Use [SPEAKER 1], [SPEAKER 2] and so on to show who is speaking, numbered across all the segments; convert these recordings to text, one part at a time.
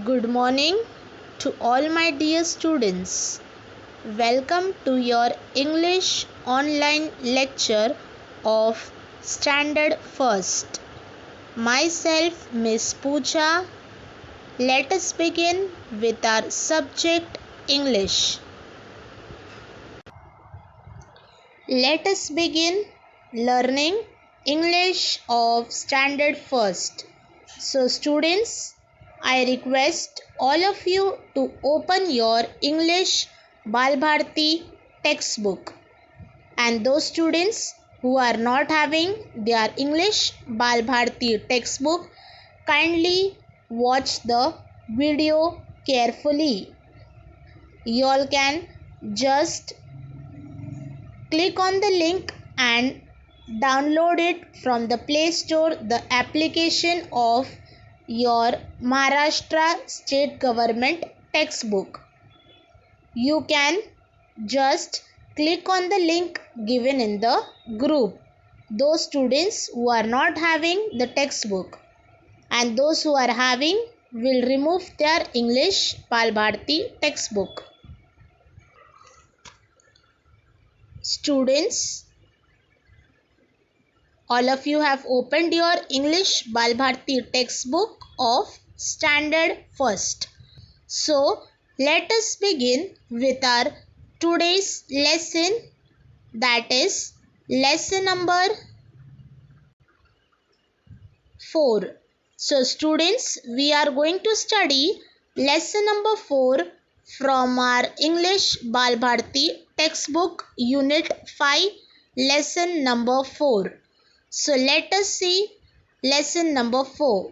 [SPEAKER 1] Good morning to all my dear students. Welcome to your English online lecture of Standard First. Myself, Miss Pooja. Let us begin with our subject English. Let us begin learning English of Standard First. So students, I request all of you to open your English Balbharti textbook, and those students who are not having their English Balbharti textbook, kindly watch the video carefully. You all can just click on the link and download it from the Play Store, the application of your Maharashtra State Government textbook. You can just click on the link given in the group. Those students who are not having the textbook and those who are having will remove their English Balbharti textbook. Students, all of you have opened your English Balbharti textbook of Standard First. So, let us begin with our today's lesson, that is lesson number 4. So, students, we are going to study lesson number 4 from our English Balbharti textbook unit 5, lesson number 4. So let us see lesson number 4.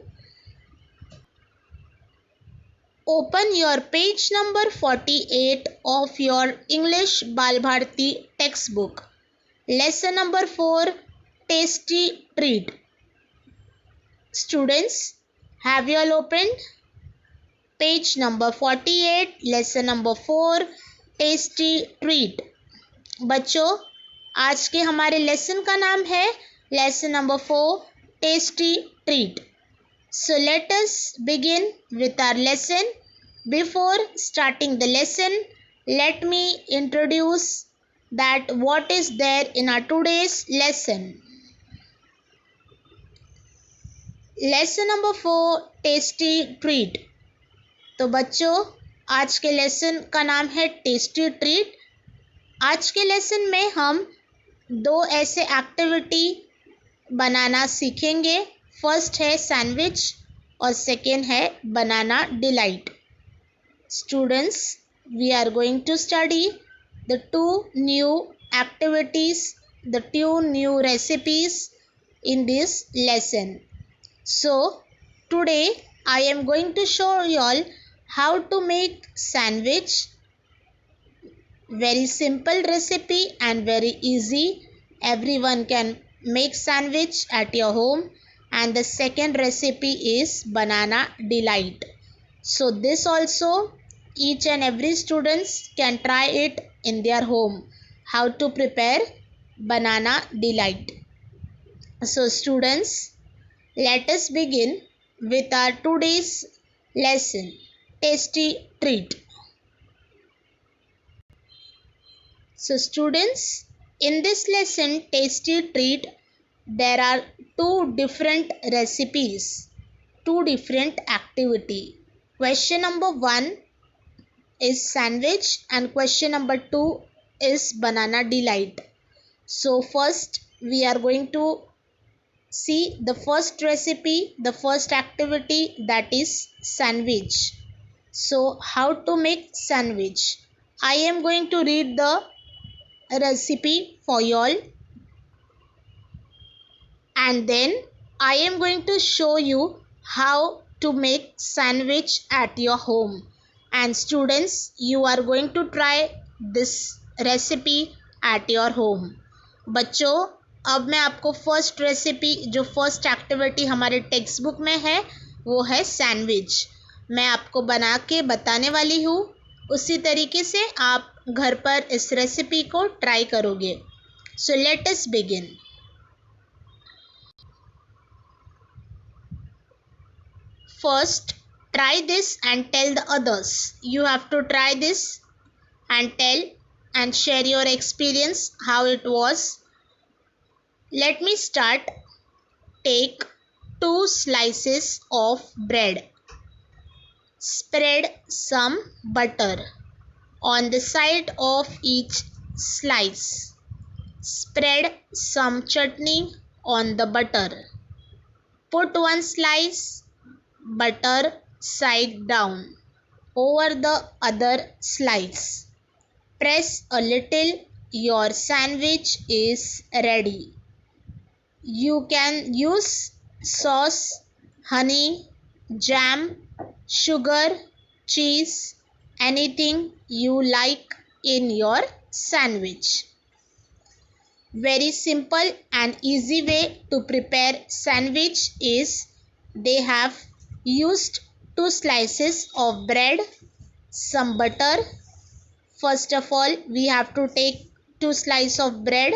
[SPEAKER 1] Open your page number 48 of your English Balbharti textbook. Lesson number 4, Tasty Treat. Students, have you all opened? Page number 48, lesson number 4, Tasty Treat. बच्चों, आज के हमारे lesson का नाम है lesson number 4, Tasty Treat. So let us begin with our lesson. Before starting the lesson, let me introduce that what is there in our today's lesson. Lesson number 4, Tasty Treat. तो बच्चों, आज के lesson का नाम है tasty treat. आज के lesson में हम दो ऐसे एक्टिविटी बनाना सीखेंगे. फर्स्ट है सैंडविच और सेकेंड है banana delight. Students, we are going to study the two new activities, the two new recipes in this lesson. So today I am going to show you all how to make sandwich. Very simple recipe and very easy. Everyone can make sandwich at your home. And the second recipe is banana delight. So this also each and every students can try it in their home. How to prepare banana delight. So students, let us begin with our today's lesson, Tasty Treat. So students, in this lesson, Tasty Treat, there are two different recipes, two different activity. Question number 1 is sandwich and question number 2 is banana delight. So first we are going to see the first recipe, the first activity, that is sandwich. So how to make sandwich? I am going to read the recipe for you all and then I am going to show you how to make sandwich at your home. And students, you are going to try this recipe at your home. बच्चों, अब मैं आपको first recipe, जो first activity हमारे text book में है, वो है सैंडविच. मैं आपको बना के बताने वाली हूँ. उसी तरीके से आप घर पर इस रेसिपी को ट्राई करोगे. सो let us begin. First, Try this and tell the others. You have to try this and tell and share your experience how it was. Let me start. Take 2 slices of bread. Spread some butter on the side of each slice. Spread some chutney on the butter. Put one slice butter side down over the other slice. Press a little. Your sandwich is ready. You can use sauce, honey, jam, sugar, cheese, anything you like in your sandwich. Very simple and easy way to prepare sandwich is they have used 2 slices of bread, some butter. First of all, we have to take 2 slices of bread.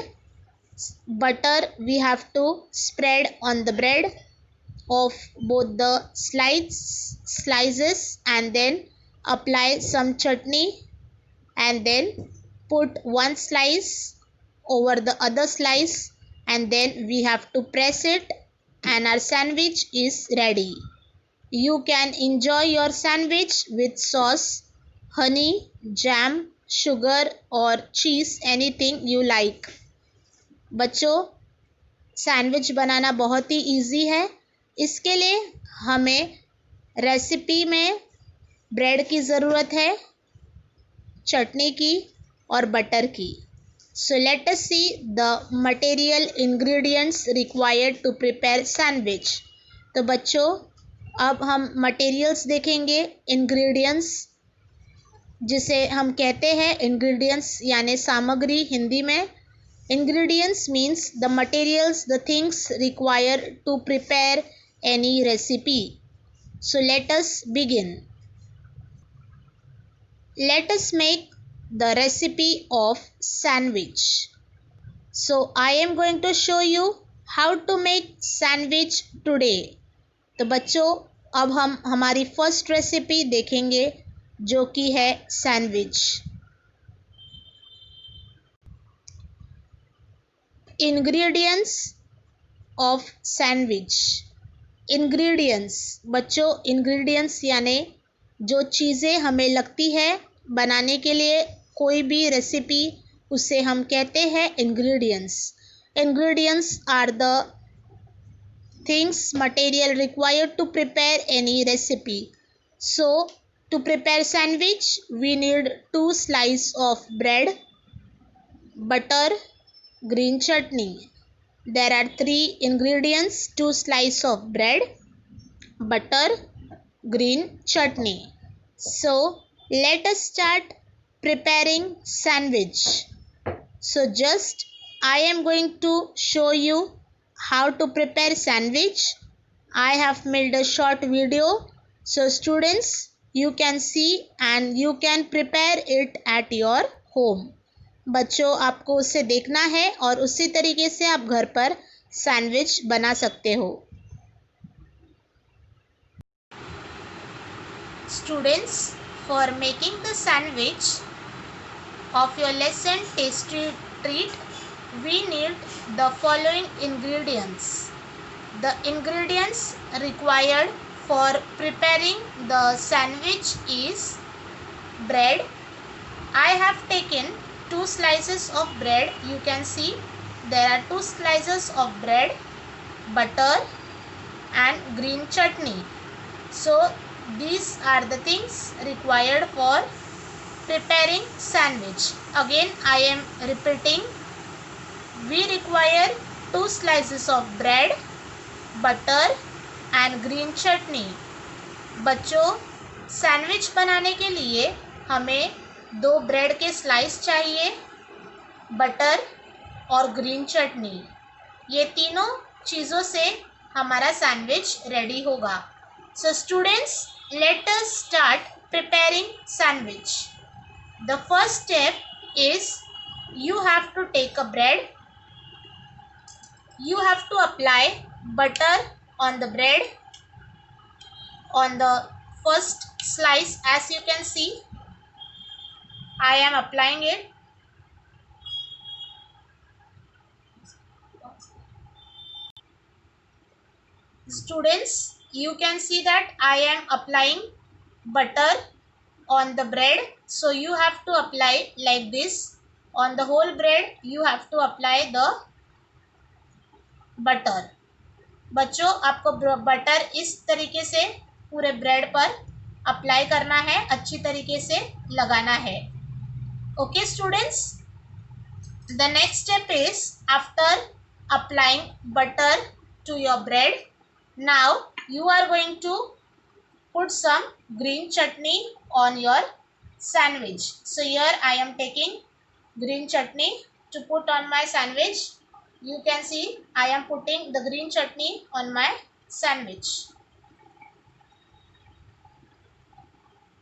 [SPEAKER 1] Butter we have to spread on the bread of both the slices and then apply some chutney and then put one slice over the other slice and then we have to press it and our sandwich is ready. You can enjoy your sandwich with sauce, honey, jam, sugar or cheese, anything you like. बच्चों, sandwich बनाना बहुत ही easy है. इसके लिए हमें recipe में bread की ज़रूरत है, चटनी की और बटर की. So let us see the material ingredients required to prepare sandwich. तो बच्चों, अब हम मटेरियल्स देखेंगे. इंग्रेडिएंट्स जिसे हम कहते हैं, इंग्रेडिएंट्स यानी सामग्री हिंदी में. Ingredients means the materials, the things required to prepare any recipe. So let us begin. Let us make the recipe of sandwich. So I am going to show you how to make sandwich today. तो बच्चों, अब हम हमारी first recipe देखेंगे जो कि है sandwich. Ingredients of sandwich. Ingredients बच्चों, इंग्रेडिएंट्स यानी जो चीज़ें हमें लगती है बनाने के लिए कोई भी रेसिपी, उसे हम कहते हैं ingredients. Ingredients are the things, material required to prepare any recipe. So to prepare sandwich we need 2 slices of bread, butter, green chutney. There are 3 ingredients: 2 slices of bread, butter, green chutney. So let us start preparing sandwich. So just I am going to show you how to prepare sandwich. I have made a short video, so students, you can see and you can prepare it at your home. बच्चों, आपको उसे देखना है और उसी तरीके से आप घर पर सैंडविच बना सकते हो. Students, for making the sandwich of your lesson tasty treat, we need the following ingredients. The ingredients required for preparing the sandwich is bread. I have taken 2 slices of bread. You can see there are 2 slices of bread, butter and green chutney. So these are the things required for preparing sandwich. Again I am repeating. We require 2 slices of bread, butter and green chutney. बच्चों, sandwich बनाने के लिए हमें 2 bread के slice चाहिए, butter और green चटनी. ये तीनों चीज़ों से हमारा सैंडविच रेडी होगा. So students, let us start preparing sandwich. The first step is you have to take a bread. You have to apply butter on the bread on the first slice. As you can see, I am applying it. Students, you can see that I am applying butter on the bread. So you have to apply like this. On the whole bread, you have to apply the butter. बच्चों, आपको butter इस तरीके से पूरे bread पर apply करना है, अच्छी तरीके से लगाना है. Okay students, the next step is after applying butter to your bread, now you are going to put some green chutney on your sandwich. So here I am taking green chutney to put on my sandwich. You can see I am putting the green chutney on my sandwich.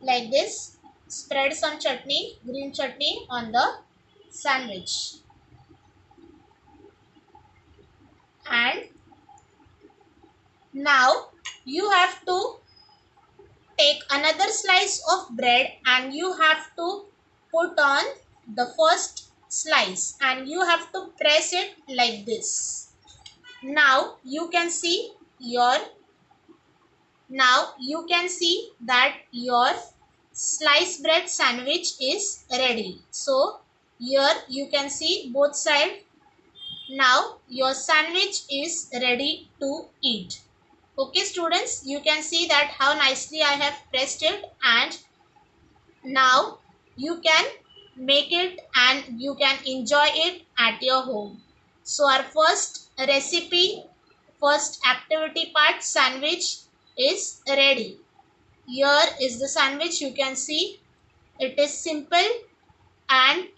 [SPEAKER 1] Like this, spread some chutney, green chutney on the sandwich. And now you have to take another slice of bread and you have to put on the first slice and you have to press it like this. Now you can see that your sliced bread sandwich is ready. So here you can see both sides. Now your sandwich is ready to eat. Okay students, you can see that how nicely I have pressed it, and now you can make it and you can enjoy it at your home. So our first recipe, first activity part, sandwich is ready. Here is the sandwich. You can see it is simple and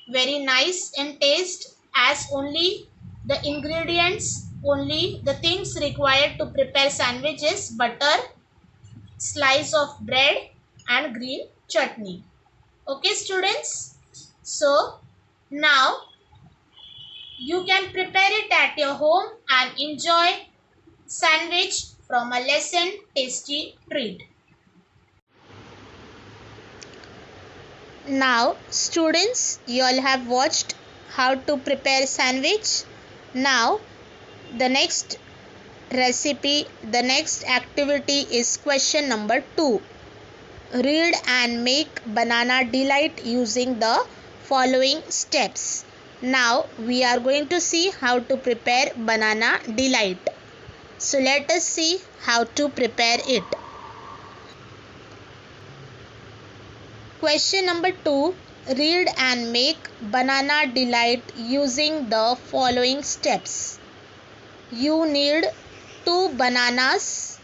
[SPEAKER 1] very nice in taste, as only the ingredients, only the things required to prepare sandwich is butter, slice of bread and green chutney. Okay students, so now you can prepare it at your home and enjoy sandwich from a lesson tasty treat. Now students, you all have watched how to prepare sandwich. Now the next recipe, the next activity is question number 2. Read and make banana delight using the following steps. Now we are going to see how to prepare banana delight. So let us see how to prepare it. Question number 2. Read and make banana delight using the following steps. You need 2 bananas,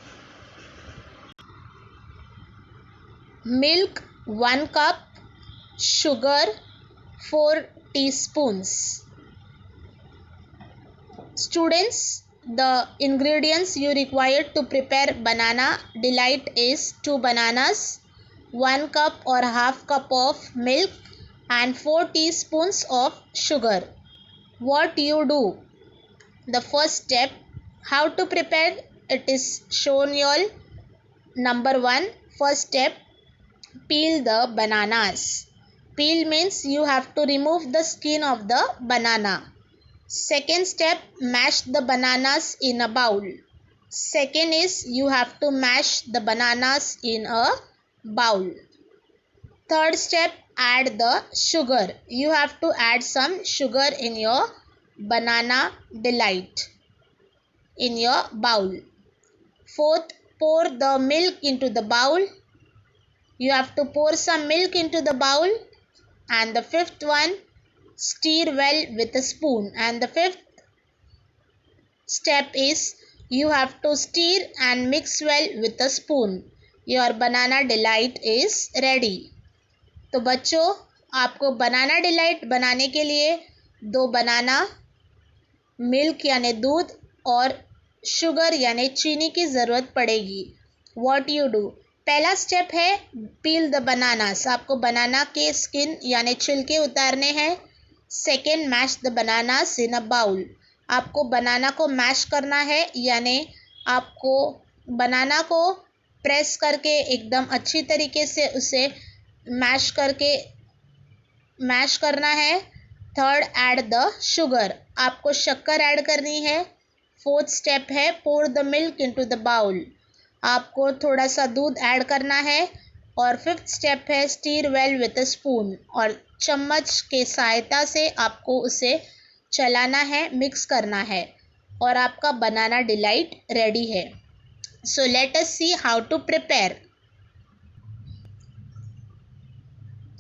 [SPEAKER 1] milk 1 cup, sugar 4 teaspoons. Students, the ingredients you require to prepare banana delight is 2 bananas, 1 cup or half cup of milk and 4 teaspoons of sugar. What you do? The first step, how to prepare it is shown here. Number 1, first step, peel the bananas. Peel means you have to remove the skin of the banana. Second step, mash the bananas in a bowl. Second is you have to mash the bananas in a bowl. Third step, add the sugar. You have to add some sugar in your banana delight in your bowl. Fourth, pour the milk into the bowl. You have to pour some milk into the bowl. And the fifth one, stir well with a spoon. And the fifth step is you have to stir and mix well with a spoon. Your banana delight is ready. तो बच्चों, आपको banana delight बनाने के लिए 2 बनाना, milk यानी दूध और sugar यानी चीनी की ज़रूरत पड़ेगी. What you do? पहला स्टेप है पील द बनानास. आपको बनाना के स्किन यानी छिलके उतारने हैं. Second, mash the bananas in a bowl. आपको बनाना को मैश करना है, यानी आपको बनाना को प्रेस करके एकदम अच्छी तरीके से उसे मैश करना है। थर्ड, ऐड द शुगर, आपको शक्कर ऐड करनी है। फोर्थ स्टेप है pour the milk into the bowl, आपको थोड़ा सा दूध ऐड करना है। और फिफ्थ स्टेप है stir well with a spoon, और चम्मच के सहायता से आपको उसे चलाना है, मिक्स करना है, और आपका बनाना डिलाइट रेडी है। So let us see how to prepare.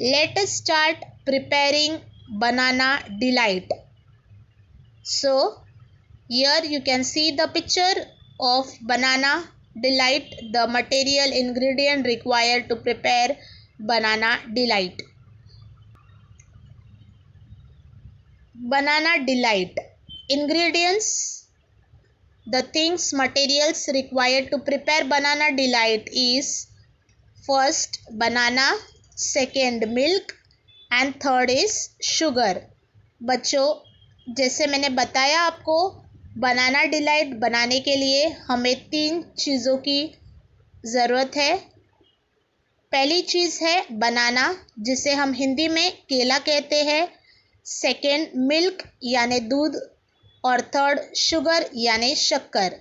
[SPEAKER 1] Let us start preparing banana delight. So here you can see the picture of banana delight, the material ingredient required to prepare banana delight. Banana delight ingredients, the things materials required to prepare banana delight is first banana, second milk and third is sugar. बच्चों, जैसे मैंने बताया आपको, banana delight बनाने के लिए हमें 3 चीज़ों की ज़रूरत है। पहली चीज़ है बनाना, जिसे हम हिंदी में केला कहते हैं। सेकेंड मिल्क यानी दूध, और थर्ड शुगर यानी शक्कर।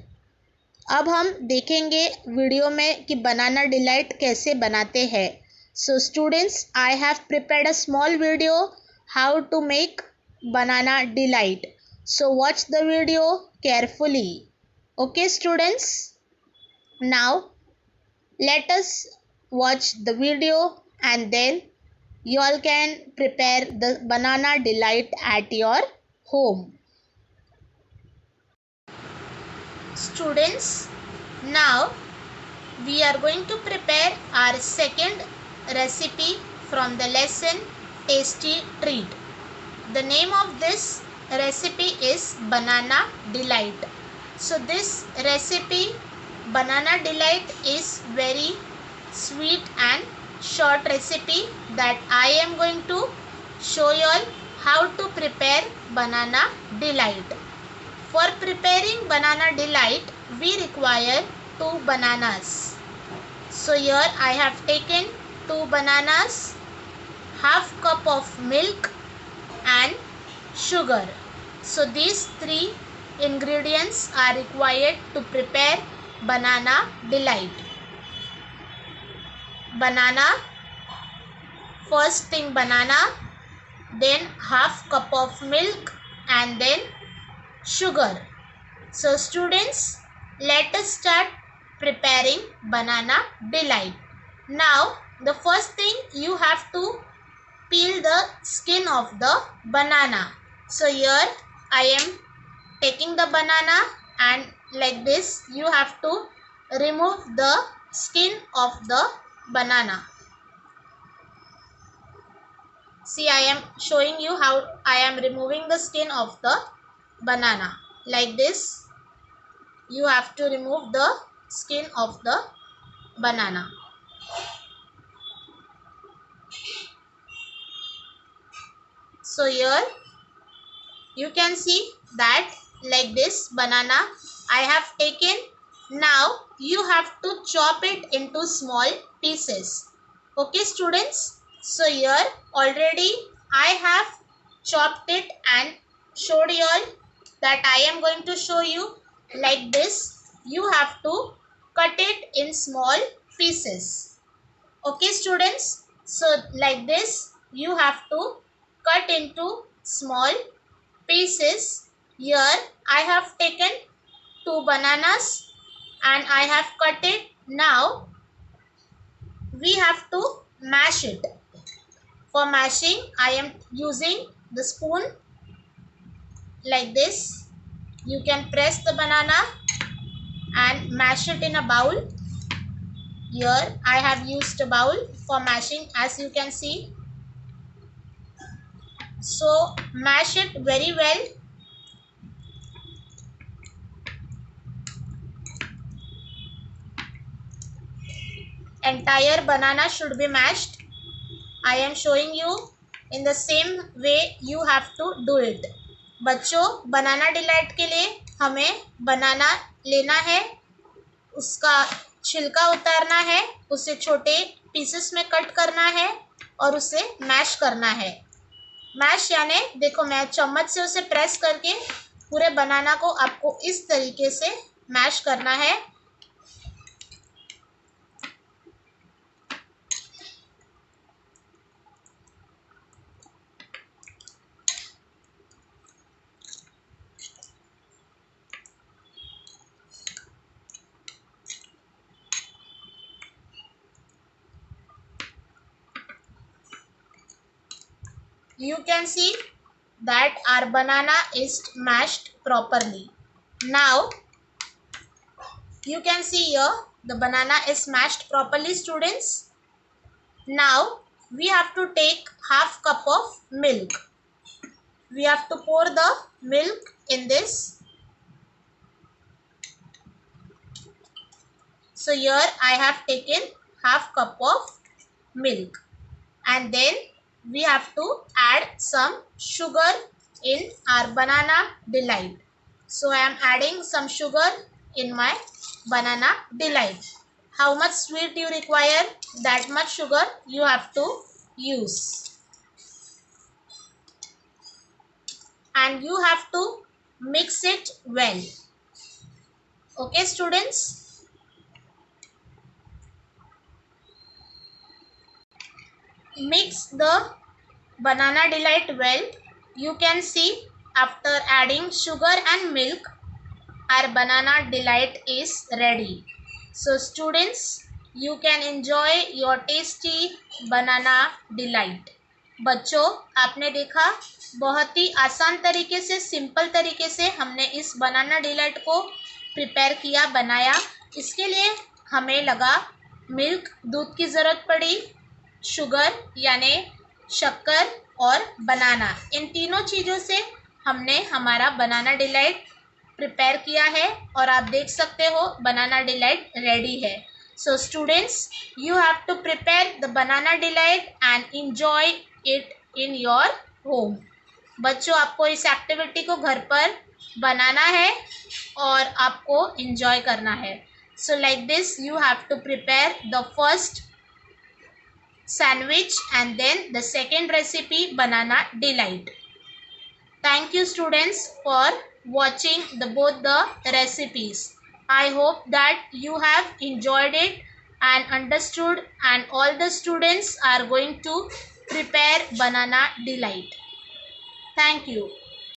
[SPEAKER 1] अब हम देखेंगे वीडियो में कि बनाना डिलाइट कैसे बनाते हैं। So students, I have prepared a small video how to make banana delight. So watch the video carefully. Okay students, now let us watch the video and then you all can prepare the banana delight at your home. Students, now we are going to prepare our second recipe from the lesson Tasty Treat. The name of this recipe is Banana Delight. So this recipe Banana Delight is very sweet and short recipe that I am going to show you all how to prepare Banana Delight. For preparing Banana Delight, we require 2 bananas. So here I have taken 2 bananas, half cup of milk and sugar. So these 3 ingredients are required to prepare Banana Delight. Banana, first thing banana, then half cup of milk and then sugar. So students, let us start preparing Banana Delight. Now the first thing, you have to peel the skin of the banana. So here I am taking the banana and like this you have to remove the skin of the banana. See, I am showing you how I am removing the skin of the banana. Like this you have to remove the skin of the banana. So here you can see that like this banana I have taken. Now you have to chop it into small pieces. Okay students, so here already I have chopped it and showed you all that I am going to show you like this. You have to cut it in small pieces. Okay students, so like this you have to cut into small pieces. Here I have taken 2 bananas and I have cut it. Now we have to mash it. For mashing I am using the spoon. Like this you can press the banana and mash it in a bowl. Here I have used a bowl for mashing, as you can see. So mash it very well. Entire banana should be mashed. I am showing you in the same way you have to do it. बच्चों, banana delight के लिए हमें बनाना लेना है, उसका छिलका उतारना है, उसे छोटे पीसेस में कट करना है और उसे मैश करना है। मैश यानी देखो मैं चम्मच से उसे प्रेस करके पूरे बनाना को आपको इस तरीके से मैश करना है। You can see that our banana is mashed properly. Now you can see here the banana is mashed properly, students. Now we have to take half cup of milk. We have to pour the milk in this. So here I have taken half cup of milk, and then we have to add some sugar in our banana delight. So I am adding some sugar in my banana delight. How much sweet you require, that much sugar you have to use. And you have to mix it well. Okay, students? Mix the banana delight well. You can see after adding sugar and milk, our banana delight is ready. So students, you can enjoy your tasty banana delight. बच्चों, आपने देखा बहुत ही आसान तरीके से, simple तरीके से हमने इस बनाना डिलाइट को प्रिपेयर किया, बनाया। इसके लिए हमें लगा मिल्क, दूध की ज़रूरत पड़ी, शुगर यानी शक्कर और बनाना। इन तीनों चीज़ों से हमने हमारा बनाना डिलाइट प्रिपेयर किया है और आप देख सकते हो बनाना डिलाइट रेडी है। So students, you have to prepare the banana delight and enjoy it in your home. बच्चों, आपको इस एक्टिविटी को घर पर बनाना है और आपको एंजॉय करना है। So like this you have to prepare the first sandwich and then the second recipe banana delight. Thank you students for watching both the recipes. I hope that you have enjoyed it and understood, and all the students are going to prepare banana delight. Thank you.